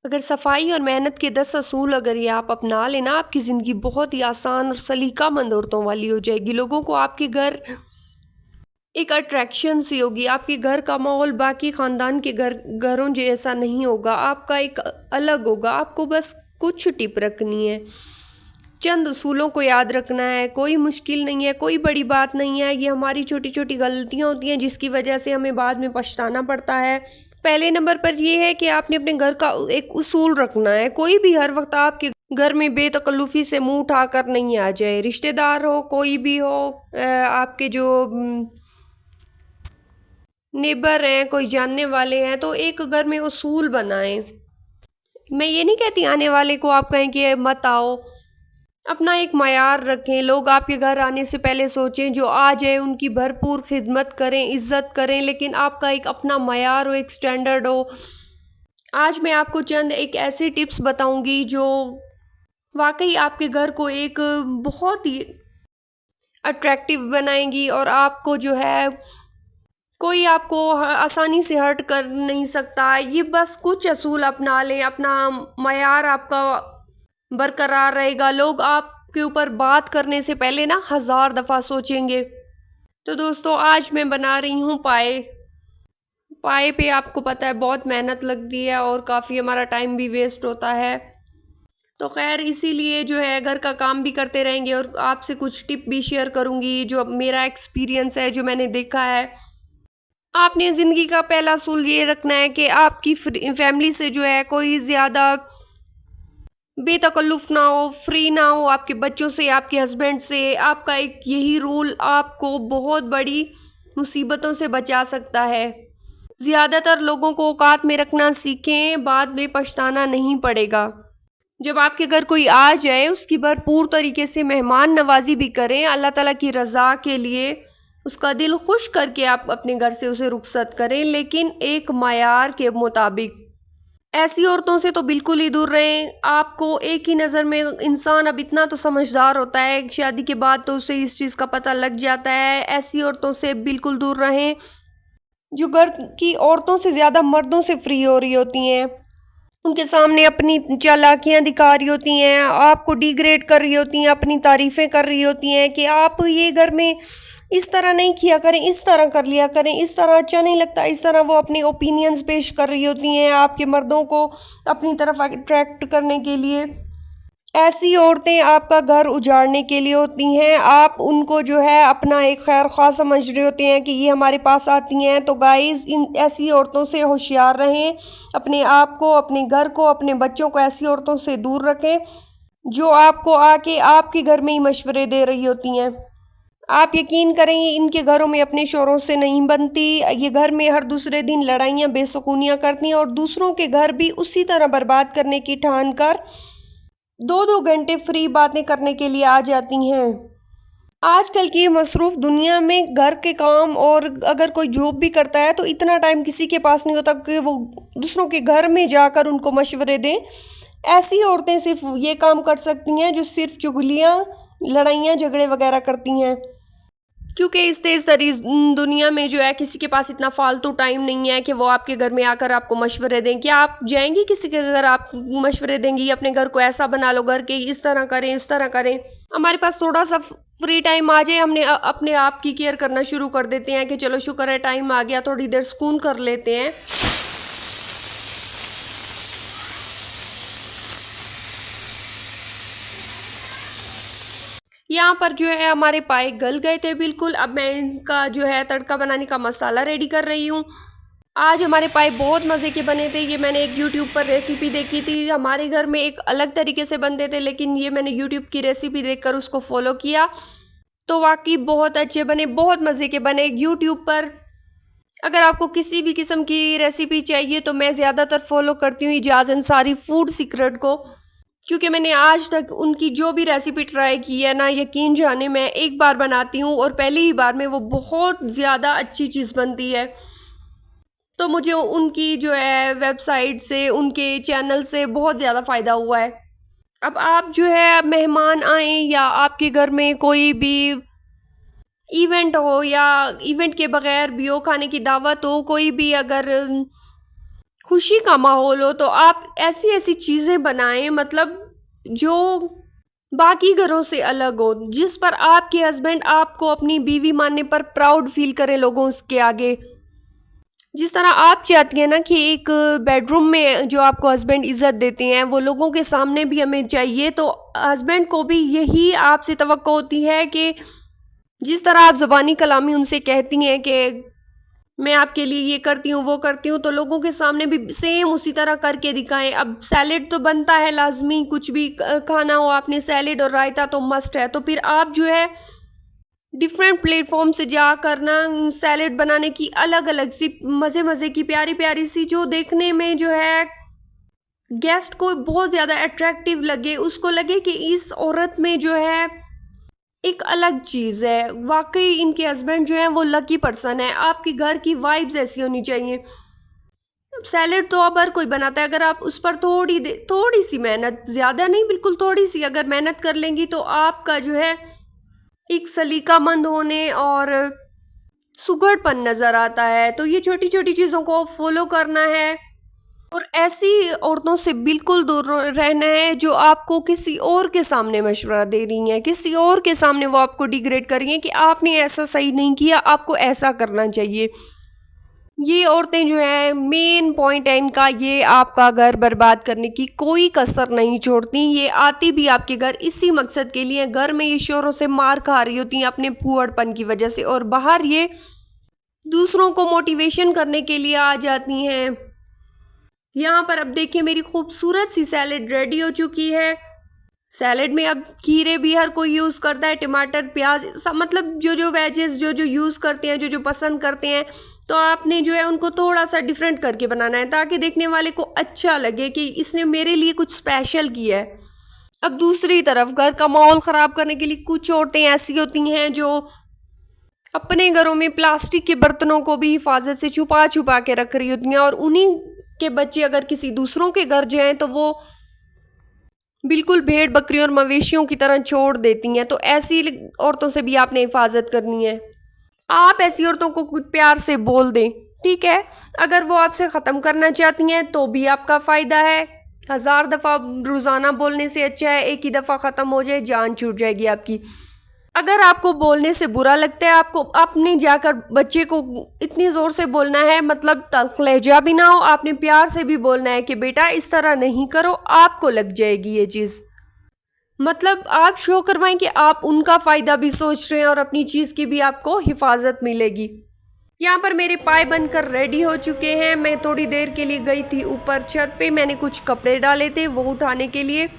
अगर सफाई और मेहनत के 10 असूल अगर ये आप अपना लेना, आपकी ज़िंदगी बहुत ही आसान और सलीकामंद औरतों वाली हो जाएगी। लोगों को आपके घर एक अट्रैक्शन सी होगी। आपके घर का माहौल बाकी ख़ानदान के घरों जैसा नहीं होगा, आपका एक अलग होगा। आपको बस कुछ टिप रखनी है, चंद उसूलों को याद रखना है। कोई मुश्किल नहीं है, कोई बड़ी बात नहीं है। ये हमारी छोटी छोटी गलतियाँ होती हैं जिसकी वजह से हमें बाद में पछताना पड़ता है। पहले नंबर पर ये है कि आपने अपने घर का एक उसूल रखना है। कोई भी हर वक्त आपके घर में बेतकल्लुफ़ी से मुंह उठाकर नहीं आ जाए। रिश्तेदार हो, कोई भी हो, आपके जो नेबर हैं, कोई जानने वाले हैं, तो एक घर में उसूल बनाएं। मैं ये नहीं कहती आने वाले को आप कहें कि मत आओ, अपना एक मयार रखें। लोग आपके घर आने से पहले सोचें, जो आ जाए उनकी भरपूर खिदमत करें, इज्जत करें, लेकिन आपका एक अपना मयार हो, एक स्टैंडर्ड हो। आज मैं आपको चंद एक ऐसी टिप्स बताऊंगी जो वाकई आपके घर को एक बहुत ही अट्रैक्टिव बनाएंगी और आपको जो है कोई आपको आसानी से हर्ट कर नहीं सकता। ये बस कुछ असूल अपना लें, अपना मयार आपका बरकरार रहेगा। लोग आपके ऊपर बात करने से पहले ना 1000 दफ़ा सोचेंगे। तो दोस्तों, आज मैं बना रही हूँ पाए। पाए पे आपको पता है बहुत मेहनत लगती है और काफ़ी हमारा टाइम भी वेस्ट होता है। तो खैर, इसीलिए जो है घर का काम भी करते रहेंगे और आपसे कुछ टिप भी शेयर करूँगी जो अब मेरा एक्सपीरियंस है, जो मैंने देखा है। आपने ज़िंदगी का पहला असूल ये रखना है कि आपकी फैमिली से जो है कोई ज़्यादा बेतकल्लुफ़ ना हो, फ्री ना हो। आपके बच्चों से, आपके हस्बैंड से। आपका एक यही रूल आपको बहुत बड़ी मुसीबतों से बचा सकता है। ज़्यादातर लोगों को औकात में रखना सीखें, बाद में पछताना नहीं पड़ेगा। जब आपके घर कोई आ जाए, उसकी भरपूर तरीके से मेहमान नवाजी भी करें। अल्लाह ताला की रज़ा के लिए उसका दिल खुश करके आप अपने घर से उसे रुखसत करें, लेकिन एक मयार के मुताबिक। ऐसी औरतों से तो बिल्कुल ही दूर रहें। आपको एक ही नज़र में इंसान अब इतना तो समझदार होता है, शादी के बाद तो उसे इस चीज़ का पता लग जाता है। ऐसी औरतों से बिल्कुल दूर रहें जो घर की औरतों से ज़्यादा मर्दों से फ्री हो रही होती हैं, उनके सामने अपनी चालाकियां दिखा रही होती हैं, आपको डिग्रेड कर रही होती हैं, अपनी तारीफ़ें कर रही होती हैं कि आप ये घर में इस तरह नहीं किया करें, इस तरह कर लिया करें, इस तरह अच्छा नहीं लगता, इस तरह वो अपने ओपिनियंस पेश कर रही होती हैं आपके मर्दों को अपनी तरफ अट्रैक्ट करने के लिए। ऐसी औरतें आपका घर उजाड़ने के लिए होती हैं। आप उनको जो है अपना एक खैर ख्वाह समझ रहे होते हैं कि ये हमारे पास आती हैं। तो गाइस, इन ऐसी औरतों से होशियार रहें। अपने आप को, अपने घर को, अपने बच्चों को ऐसी औरतों से दूर रखें जो आपको आके आपके घर में ही मशवरे दे रही होती हैं। आप यकीन करें, इनके घरों में अपने शोरों से नहीं बनती। ये घर में हर दूसरे दिन लड़ाइयाँ, बेसुकूनियाँ करती हैं और दूसरों के घर भी उसी तरह बर्बाद करने की ठान कर 2-2 घंटे फ्री बातें करने के लिए आ जाती हैं। आजकल की मसरूफ़ दुनिया में घर के काम, और अगर कोई जॉब भी करता है तो इतना टाइम किसी के पास नहीं होता कि वो दूसरों के घर में जाकर उनको मशवरे दें। ऐसी औरतें सिर्फ ये काम कर सकती हैं जो सिर्फ चुगलियाँ, लड़ाइयाँ, झगड़े वगैरह करती हैं। क्योंकि इस तेज़ तरी दुनिया में जो है किसी के पास इतना फालतू टाइम नहीं है कि वो आपके घर में आकर आपको मशवरे दें। क्या आप जाएंगी किसी के घर, आप मशवरे देंगी अपने घर को ऐसा बना लो, घर के इस तरह करें, इस तरह करें। हमारे पास थोड़ा सा फ्री टाइम आ जाए, हमने अपने आप की केयर करना शुरू कर देते हैं कि चलो शुक्र है टाइम आ गया, थोड़ी देर सुकून कर लेते हैं। यहाँ पर जो है हमारे पाए गल गए थे बिल्कुल। अब मैं इनका जो है तड़का बनाने का मसाला रेडी कर रही हूँ। आज हमारे पाए बहुत मज़े के बने थे। ये मैंने एक यूट्यूब पर रेसिपी देखी थी। हमारे घर में एक अलग तरीके से बनते थे, लेकिन ये मैंने यूट्यूब की रेसिपी देखकर उसको फॉलो किया तो वाकई बहुत अच्छे बने, बहुत मज़े के बने। यूट्यूब पर अगर आपको किसी भी किस्म की रेसिपी चाहिए तो मैं ज़्यादातर फॉलो करती हूँ इजाज़ अंसारी फूड सीक्रेट को, क्योंकि मैंने आज तक उनकी जो भी रेसिपी ट्राई की है ना, यकीन जाने मैं एक बार बनाती हूँ और पहली ही बार में वो बहुत ज़्यादा अच्छी चीज़ बनती है। तो मुझे उनकी जो है वेबसाइट से, उनके चैनल से बहुत ज़्यादा फ़ायदा हुआ है। अब आप जो है मेहमान आएँ या आपके घर में कोई भी इवेंट हो या इवेंट के बगैर भी हो, खाने की दावत हो, कोई भी अगर खुशी का माहौल हो, तो आप ऐसी ऐसी चीज़ें बनाएं मतलब जो बाकी घरों से अलग हो, जिस पर आपके हस्बैंड आपको अपनी बीवी मानने पर प्राउड फील करें लोगों के आगे। जिस तरह आप चाहती हैं ना कि एक बेडरूम में जो आपको हस्बैंड इज़्ज़त देते हैं वो लोगों के सामने भी हमें चाहिए, तो हस्बैंड को भी यही आपसे तवक्को होती है कि जिस तरह आप ज़बानी कलामी उनसे कहती हैं कि मैं आपके लिए ये करती हूँ वो करती हूँ, तो लोगों के सामने भी सेम उसी तरह करके दिखाएं। अब सैलेड तो बनता है लाजमी, कुछ भी खाना हो आपने, सैलेड और रायता तो मस्ट है, तो फिर आप जो है डिफरेंट प्लेटफॉर्म से जा कर ना सैलेड बनाने की अलग अलग सी मज़े मज़े की प्यारी प्यारी सी, जो देखने में जो है गेस्ट को बहुत ज़्यादा अट्रैक्टिव लगे, उसको लगे कि इस औरत में जो है एक अलग चीज़ है, वाकई इनके हस्बैंड जो है वो लकी पर्सन है। आपके घर की वाइब्स ऐसी होनी चाहिए। अब सैलेड तो अब हर कोई बनाता है, अगर आप उस पर थोड़ी सी मेहनत, ज़्यादा नहीं बिल्कुल थोड़ी सी अगर मेहनत कर लेंगी, तो आपका जो है एक सलीकामंद होने और सुघड़पन नज़र आता है। तो ये छोटी छोटी चीज़ों को फॉलो करना है और ऐसी औरतों से बिल्कुल दूर रहना है जो आपको किसी और के सामने मशवरा दे रही हैं, किसी और के सामने वो आपको डिग्रेड कर रही हैं कि आपने ऐसा सही नहीं किया, आपको ऐसा करना चाहिए। ये औरतें जो है मेन पॉइंट है इनका, ये आपका घर बर्बाद करने की कोई कसर नहीं छोड़ती। ये आती भी आपके घर इसी मकसद के लिए, घर में ये शोरों से मार खा रही होती हैं अपने फूहड़पन की वजह से, और बाहर ये दूसरों को मोटिवेशन करने के लिए आ जाती हैं। यहाँ पर अब देखिए मेरी खूबसूरत सी सैलेड रेडी हो चुकी है। सैलेड में अब खीरे भी हर कोई यूज़ करता है, टमाटर प्याज सब, मतलब जो जो वेजेस जो जो यूज़ करते हैं, जो जो पसंद करते हैं, तो आपने जो है उनको थोड़ा सा डिफरेंट करके बनाना है ताकि देखने वाले को अच्छा लगे कि इसने मेरे लिए कुछ स्पेशल किया है। अब दूसरी तरफ घर का माहौल ख़राब करने के लिए कुछ औरतें ऐसी होती हैं जो अपने घरों में प्लास्टिक के बर्तनों को भी हिफाजत से छुपा छुपा के रख रही होती हैं, और उन्हीं के बच्चे अगर किसी दूसरों के घर जाएँ तो वो बिल्कुल भेड़ बकरियों और मवेशियों की तरह छोड़ देती हैं। तो ऐसी औरतों से भी आपने हिफाजत करनी है। आप ऐसी औरतों को कुछ प्यार से बोल दें, ठीक है। अगर वो आपसे ख़त्म करना चाहती हैं तो भी आपका फ़ायदा है। 1000 दफ़ा रोज़ाना बोलने से अच्छा है एक ही दफ़ा ख़त्म हो जाए, जान छूट जाएगी आपकी। अगर आपको बोलने से बुरा लगता है, आपको अपने जाकर बच्चे को इतनी ज़ोर से बोलना है, मतलब तल्ख़ लहजा भी ना हो, आपने प्यार से भी बोलना है कि बेटा इस तरह नहीं करो, आपको लग जाएगी ये चीज़। मतलब आप शो करवाएं कि आप उनका फ़ायदा भी सोच रहे हैं और अपनी चीज़ की भी आपको हिफाजत मिलेगी। यहाँ पर मेरे पाए बनकर रेडी हो चुके हैं। मैं थोड़ी देर के लिए गई थी ऊपर छत पे, मैंने कुछ कपड़े डाले थे वो उठाने के लिए।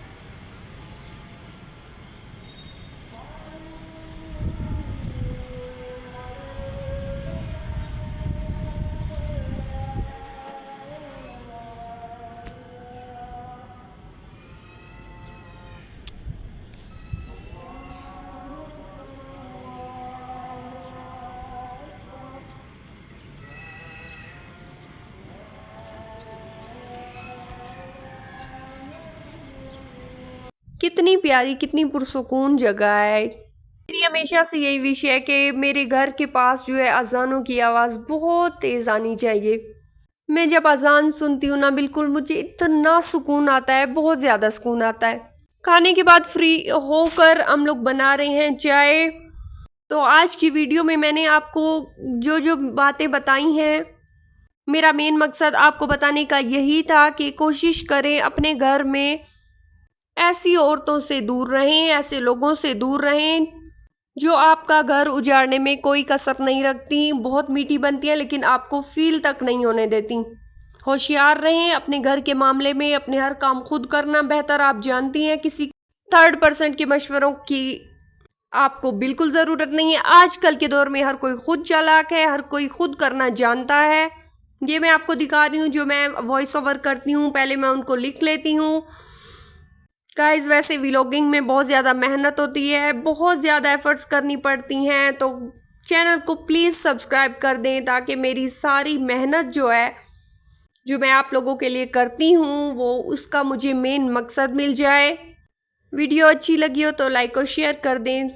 कितनी प्यारी कितनी पुरसुकून जगह है। मेरी हमेशा से यही विश है कि मेरे घर के पास जो है अजानों की आवाज़ बहुत तेज़ आनी चाहिए। मैं जब अजान सुनती हूँ ना, बिल्कुल मुझे इतना सुकून आता है, बहुत ज़्यादा सुकून आता है। खाने के बाद फ्री होकर हम लोग बना रहे हैं चाय। तो आज की वीडियो में मैंने आपको जो जो बातें बताई हैं, मेरा मेन मकसद आपको बताने का यही था कि कोशिश करें अपने घर में ऐसी औरतों से दूर रहें, ऐसे लोगों से दूर रहें जो आपका घर उजाड़ने में कोई कसर नहीं रखती, बहुत मीठी बनती हैं लेकिन आपको फील तक नहीं होने देती। होशियार रहें अपने घर के मामले में, अपने हर काम खुद करना बेहतर। आप जानती हैं किसी थर्ड पर्सन के मशवरों की आपको बिल्कुल ज़रूरत नहीं है। आजकल के दौर में हर कोई खुद चालाक है, हर कोई खुद करना जानता है। ये मैं आपको दिखा रही हूँ, जो मैं वॉइस ओवर करती हूँ पहले मैं उनको लिख लेती हूँ। गाइस वैसे व्लॉगिंग में बहुत ज़्यादा मेहनत होती है, बहुत ज़्यादा एफ़र्ट्स करनी पड़ती हैं, तो चैनल को प्लीज़ सब्सक्राइब कर दें ताकि मेरी सारी मेहनत जो है, जो मैं आप लोगों के लिए करती हूँ, वो उसका मुझे मेन मकसद मिल जाए। वीडियो अच्छी लगी हो तो लाइक और शेयर कर दें।